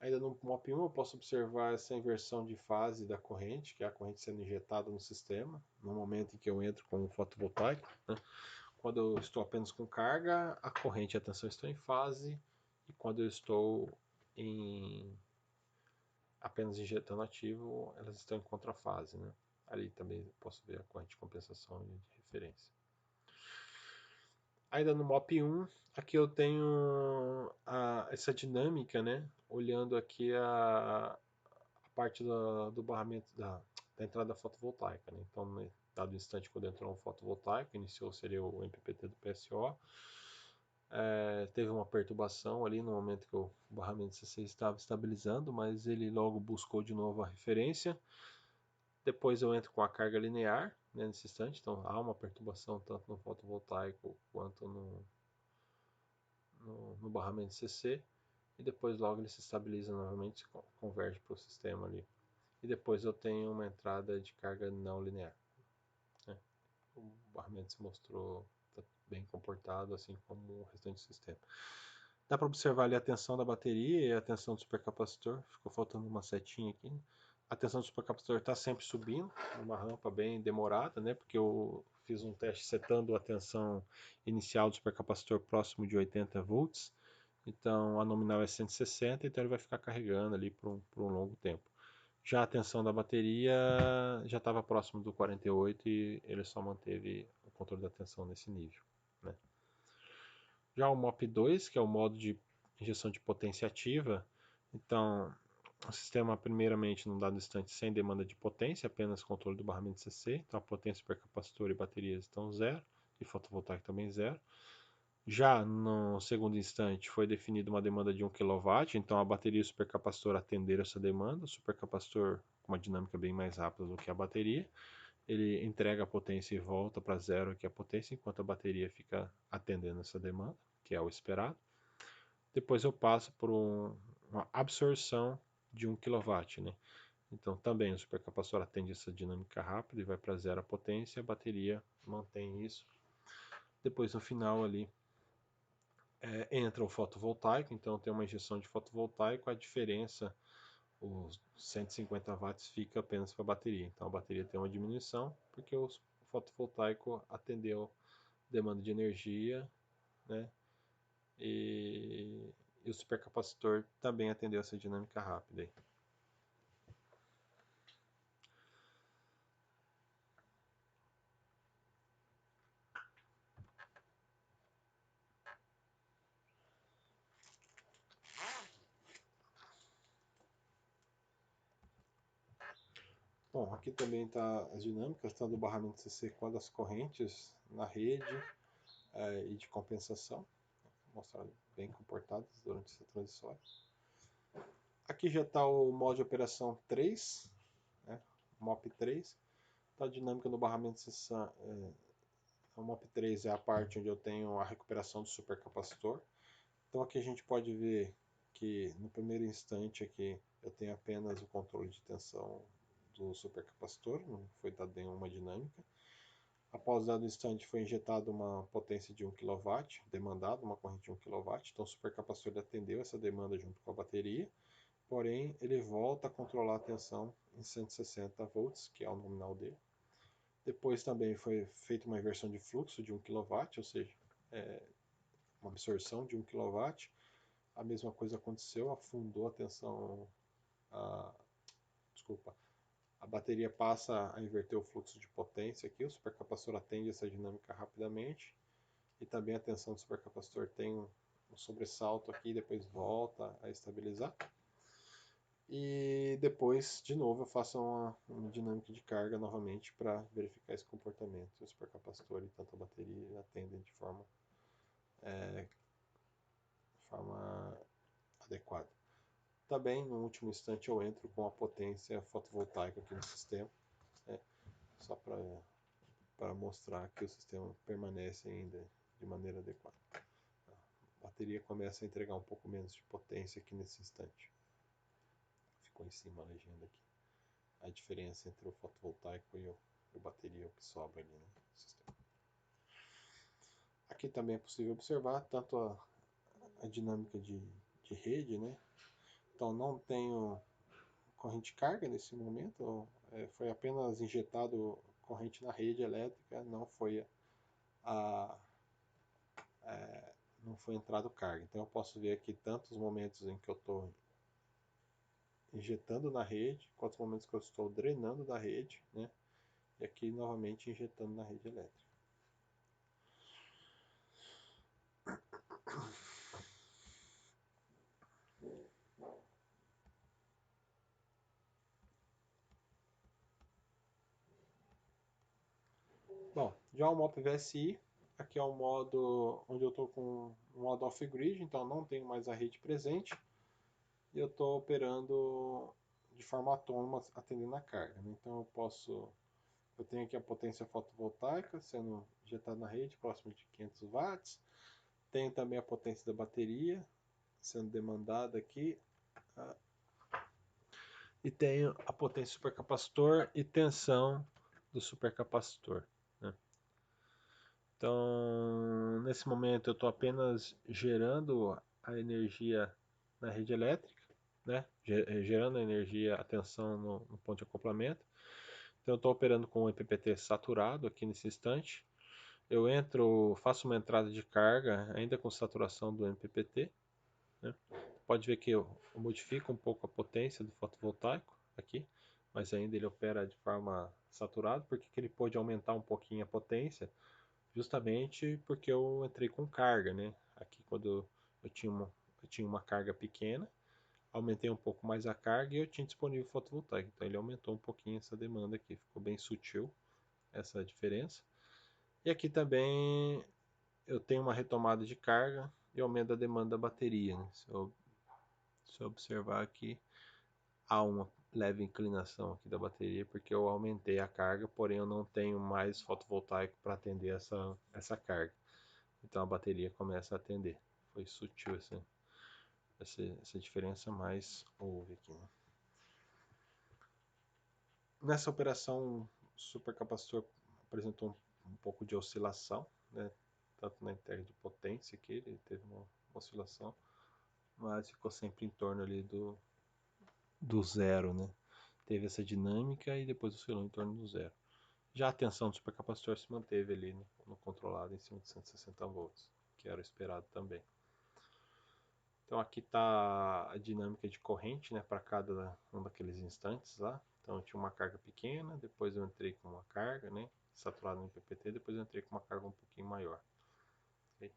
Ainda no MOP1 eu posso observar essa inversão de fase da corrente, que é a corrente sendo injetada no sistema, no momento em que eu entro com o fotovoltaico. Né? Quando eu estou apenas com carga, a corrente e a tensão estão em fase, e quando eu estou apenas injetando ativo, elas estão em contrafase. Né? Ali também eu posso ver a corrente de compensação e de referência. Ainda no MOP1, aqui eu tenho essa dinâmica, né? Olhando aqui a parte do barramento da entrada fotovoltaica. Né? Então, no dado instante, quando entrou um fotovoltaico, iniciou seria o MPPT do PSO. Teve uma perturbação ali no momento que o barramento CC estava estabilizando, mas ele logo buscou de novo a referência. Depois eu entro com a carga linear, né, nesse instante, então há uma perturbação tanto no fotovoltaico quanto no barramento CC, e depois logo ele se estabiliza novamente, converge para o sistema ali. E depois eu tenho uma entrada de carga não linear. Né? O barramento se mostrou bem comportado, assim como o restante do sistema. Dá para observar ali a tensão da bateria e a tensão do supercapacitor, ficou faltando uma setinha aqui. A tensão do supercapacitor está sempre subindo, uma rampa bem demorada, né? Porque eu fiz um teste setando a tensão inicial do supercapacitor próximo de 80 volts. Então a nominal é 160, então ele vai ficar carregando ali por um longo tempo. Já a tensão da bateria já estava próximo do 48 e ele só manteve o controle da tensão nesse nível, né? Já o MOP 2, que é o modo de injeção de potência ativa, então o sistema primeiramente num dado instante sem demanda de potência, apenas controle do barramento CC, então a potência, supercapacitor e baterias estão zero, e fotovoltaico também zero. Já no segundo instante foi definida uma demanda de 1 kW, então a bateria e o supercapacitor atenderam essa demanda. O supercapacitor com uma dinâmica bem mais rápida do que a bateria, ele entrega a potência e volta para zero aqui a potência, enquanto a bateria fica atendendo essa demanda, que é o esperado. Depois eu passo por uma absorção de 1 kW, né? Então também o supercapacitor atende essa dinâmica rápida e vai para zero a potência, a bateria mantém isso. Depois no final ali entra o fotovoltaico, então tem uma injeção de fotovoltaico, a diferença, os 150 watts fica apenas para a bateria. Então a bateria tem uma diminuição porque o fotovoltaico atendeu demanda de energia, né? E o supercapacitor também atendeu essa dinâmica rápida aí. Bom, aqui também está as dinâmicas, tá, do barramento CC com as correntes na rede e de compensação, mostraram bem comportadas durante essa transição. Aqui já está o modo de operação 3, né, MOP 3, está a dinâmica do barramento CC. O MOP 3 é a parte onde eu tenho a recuperação do supercapacitor. Então aqui a gente pode ver que no primeiro instante aqui eu tenho apenas o controle de tensão do supercapacitor, não foi dado nenhuma dinâmica. Após dado instante foi injetada uma potência de 1 kW, demandada uma corrente de 1 kW, então o supercapacitor atendeu essa demanda junto com a bateria, porém ele volta a controlar a tensão em 160 volts, que é o nominal dele. Depois também foi feita uma inversão de fluxo de 1 kW, ou seja, uma absorção de 1 kW. A mesma coisa aconteceu, afundou a tensão, desculpa, a bateria passa a inverter o fluxo de potência aqui, o supercapacitor atende essa dinâmica rapidamente, e também a tensão do supercapacitor tem um sobressalto aqui, depois volta a estabilizar. E depois, de novo, eu faço uma dinâmica de carga novamente para verificar esse comportamento. O supercapacitor e tanto a bateria atendem de forma adequada. Também, no último instante, eu entro com a potência fotovoltaica aqui no sistema, né, só para mostrar que o sistema permanece ainda de maneira adequada. A bateria começa a entregar um pouco menos de potência aqui nesse instante. Ficou em cima a legenda aqui. A diferença entre o fotovoltaico e a bateria, o que sobra ali no sistema. Aqui também é possível observar tanto a dinâmica de rede, né? Então não tenho corrente de carga nesse momento, foi apenas injetado corrente na rede elétrica, não foi não foi entrado carga. Então eu posso ver aqui tantos momentos em que eu estou injetando na rede, quanto momentos que eu estou drenando da rede, né? E aqui novamente injetando na rede elétrica. Bom, já o MOP VSI, aqui é o modo onde eu estou com o modo off-grid, então não tenho mais a rede presente e eu estou operando de forma autônoma atendendo a carga, né? Então eu tenho aqui a potência fotovoltaica sendo injetada na rede, próximo de 500 watts. Tenho também a potência da bateria sendo demandada aqui. E tenho a potência do supercapacitor e tensão do supercapacitor, né? Então, nesse momento eu estou apenas gerando a energia na rede elétrica, né? Gerando a energia, a tensão no ponto de acoplamento. Então eu estou operando com o MPPT saturado aqui nesse instante. Eu faço uma entrada de carga ainda com saturação do MPPT, né? Pode ver que eu modifico um pouco a potência do fotovoltaico aqui, mas ainda ele opera de forma saturada, porque ele pôde aumentar um pouquinho a potência, justamente porque eu entrei com carga, né? Aqui quando eu tinha uma carga pequena, aumentei um pouco mais a carga e eu tinha disponível fotovoltaico. Então ele aumentou um pouquinho essa demanda aqui, ficou bem sutil essa diferença. E aqui também eu tenho uma retomada de carga e aumento da demanda da bateria, né? Se eu observar aqui, há uma leve inclinação aqui da bateria, porque eu aumentei a carga, porém eu não tenho mais fotovoltaico para atender essa carga. Então a bateria começa a atender. Foi sutil essa diferença, mas houve aqui, né? Nessa operação, o supercapacitor apresentou um pouco de oscilação, né? Tanto na entrega de potência aqui, ele teve uma oscilação, mas ficou sempre em torno ali do zero, né? Teve essa dinâmica e depois oscilou em torno do zero. Já a tensão do supercapacitor se manteve ali no controlado em cima de 160 volts, que era o esperado também. Então aqui está a dinâmica de corrente, né, para cada um daqueles instantes lá. Então eu tinha uma carga pequena, depois eu entrei com uma carga, né, saturada no PPT, depois eu entrei com uma carga um pouquinho maior.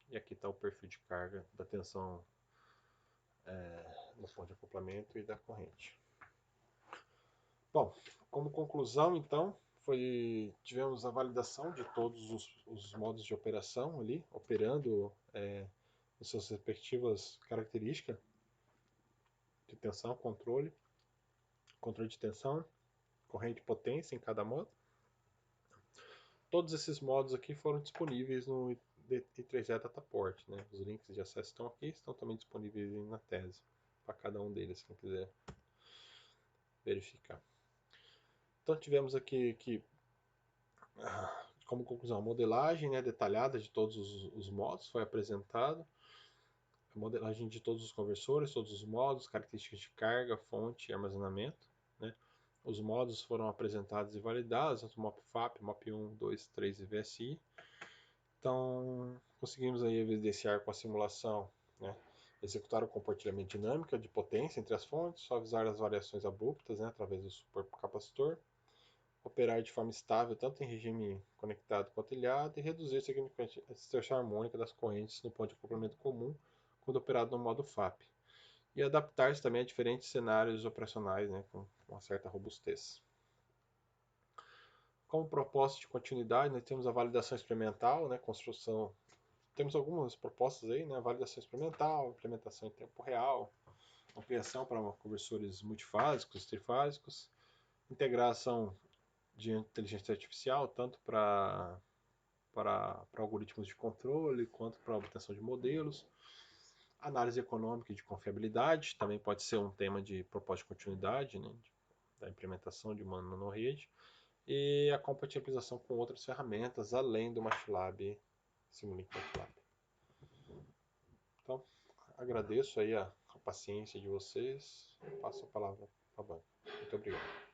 E aqui está o perfil de carga da tensão no ponto de acoplamento e da corrente. Bom, como conclusão, então, tivemos a validação de todos os modos de operação ali, operando as suas respectivas características de tensão, controle de tensão, corrente e potência em cada modo. Todos esses modos aqui foram disponíveis no I3E Dataport, né? Os links de acesso estão aqui, estão também disponíveis na tese, para cada um deles, quem quiser verificar. Então tivemos aqui que como conclusão, a modelagem, né, detalhada de todos os modos foi apresentado, a modelagem de todos os conversores, todos os modos, características de carga, fonte e armazenamento, né? Os modos foram apresentados e validados, o MOP FAP, MOP 1, 2, 3 e VSI. Então, conseguimos aí evidenciar com a simulação, né, executar o compartilhamento dinâmico de potência entre as fontes, suavizar as variações abruptas, né, através do supercapacitor, operar de forma estável tanto em regime conectado quanto ilhado e reduzir significativamente a distorção harmônica das correntes no ponto de acoplamento comum quando operado no modo FAP. E adaptar-se também a diferentes cenários operacionais, né, com uma certa robustez. Como propósito de continuidade, nós temos a validação experimental, né, construção. Temos algumas propostas aí, né, validação experimental, implementação em tempo real, ampliação para conversores multifásicos, trifásicos, integração de inteligência artificial, tanto para algoritmos de controle quanto para obtenção de modelos. Análise econômica e de confiabilidade também pode ser um tema de proposta de continuidade, né, da implementação de uma nanorede. E a compatibilização com outras ferramentas, além do MATLAB, Simulink MATLAB. Então, agradeço aí a paciência de vocês. Passo a palavra para a banca. Muito obrigado.